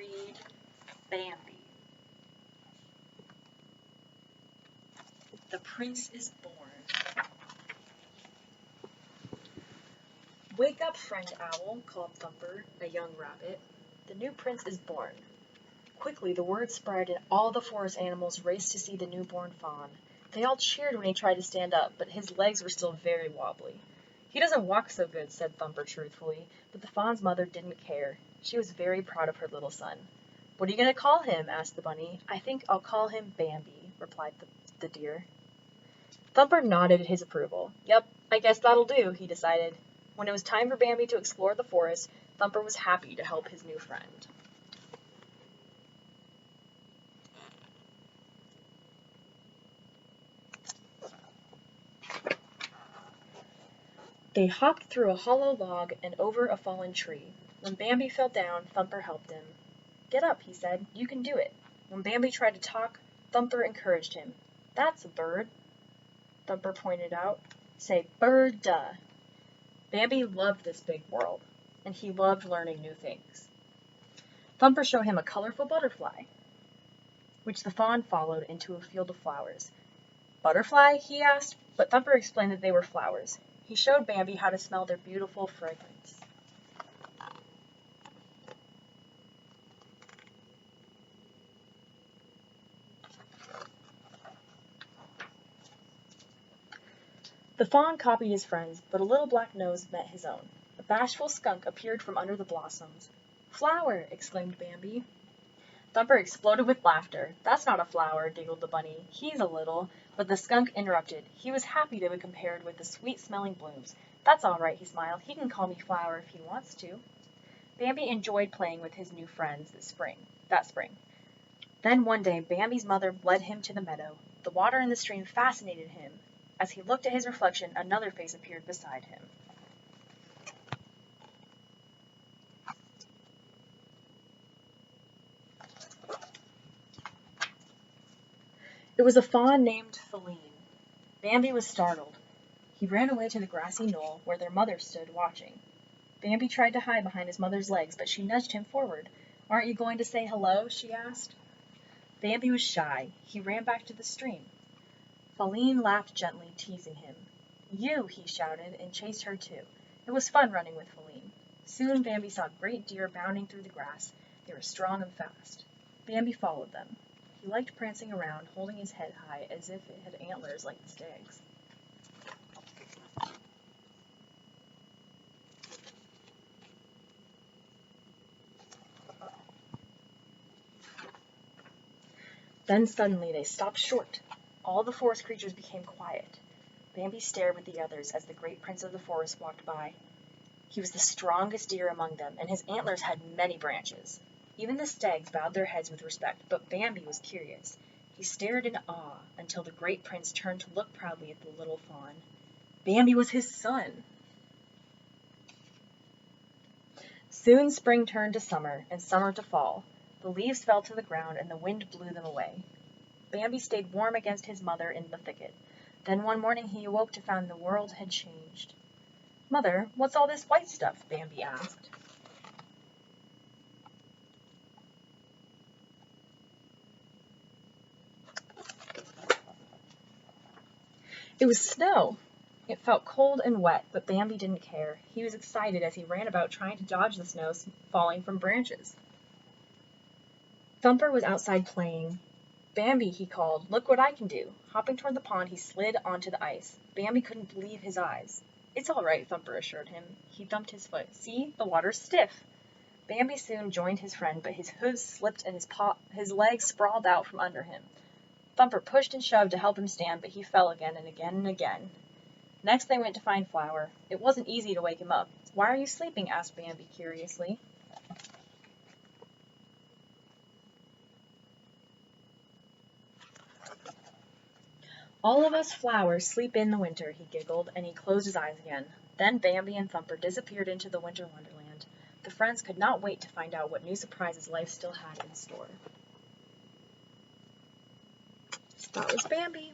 read Bambi. The prince is born. Wake up, friend owl, called Thumper, a young rabbit. The new prince is born. Quickly the word spread, and all the forest animals raced to see the newborn fawn. They all cheered when he tried to stand up, but his legs were still very wobbly. He doesn't walk so good, said Thumper truthfully, but the fawn's mother didn't care. She was very proud of her little son. What are you going to call him? Asked the bunny. I think I'll call him Bambi, replied the deer. Thumper nodded his approval. Yep, I guess that'll do, he decided. When it was time for Bambi to explore the forest, Thumper was happy to help his new friend. They hopped through a hollow log and over a fallen tree. When Bambi fell down, Thumper helped him. Get up, he said. You can do it. When Bambi tried to talk, Thumper encouraged him. That's a bird, Thumper pointed out. Say bird, duh. Bambi loved this big world, and he loved learning new things. Thumper showed him a colorful butterfly, which the fawn followed into a field of flowers. Butterfly? He asked, but Thumper explained that they were flowers. He showed Bambi how to smell their beautiful fragrance. The fawn copied his friends, but a little black nose met his own. A bashful skunk appeared from under the blossoms. Flower! Exclaimed Bambi. Thumper exploded with laughter. That's not a flower, giggled the bunny. He's a little. But the skunk interrupted. He was happy to be compared with the sweet-smelling blooms. That's all right, he smiled. He can call me Flower if he wants to. Bambi enjoyed playing with his new friends that spring. Then one day, Bambi's mother led him to the meadow. The water in the stream fascinated him. As he looked at his reflection, another face appeared beside him. It was a fawn named Feline. Bambi was startled. He ran away to the grassy knoll where their mother stood watching. Bambi tried to hide behind his mother's legs, but she nudged him forward. Aren't you going to say hello? She asked. Bambi was shy. He ran back to the stream. Feline laughed gently, teasing him. You, he shouted, and chased her too. It was fun running with Feline. Soon Bambi saw great deer bounding through the grass. They were strong and fast. Bambi followed them. He liked prancing around, holding his head high as if it had antlers like the stags. Then suddenly they stopped short. All the forest creatures became quiet. Bambi stared with the others as the great prince of the forest walked by. He was the strongest deer among them, and his antlers had many branches. Even the stags bowed their heads with respect, but Bambi was curious. He stared in awe until the great prince turned to look proudly at the little fawn. Bambi was his son. Soon spring turned to summer, and summer to fall. The leaves fell to the ground, and the wind blew them away. Bambi stayed warm against his mother in the thicket. Then one morning he awoke to find the world had changed. Mother, what's all this white stuff? Bambi asked. It was snow. It felt cold and wet, but Bambi didn't care. He was excited as he ran about trying to dodge the snow falling from branches. Thumper was outside playing. Bambi, he called, look what I can do. Hopping toward the pond, he slid onto the ice. Bambi couldn't believe his eyes. It's all right, Thumper assured him. He thumped his foot. See, the water's stiff. Bambi soon joined his friend, but his hooves slipped and his legs sprawled out from under him. Thumper pushed and shoved to help him stand, but he fell again and again and again. Next they went to find Flower. It wasn't easy to wake him up. Why are you sleeping? Asked Bambi curiously. All of us flowers sleep in the winter, he giggled, and he closed his eyes again. Then Bambi and Thumper disappeared into the winter wonderland. The friends could not wait to find out what new surprises life still had in store. That was Bambi.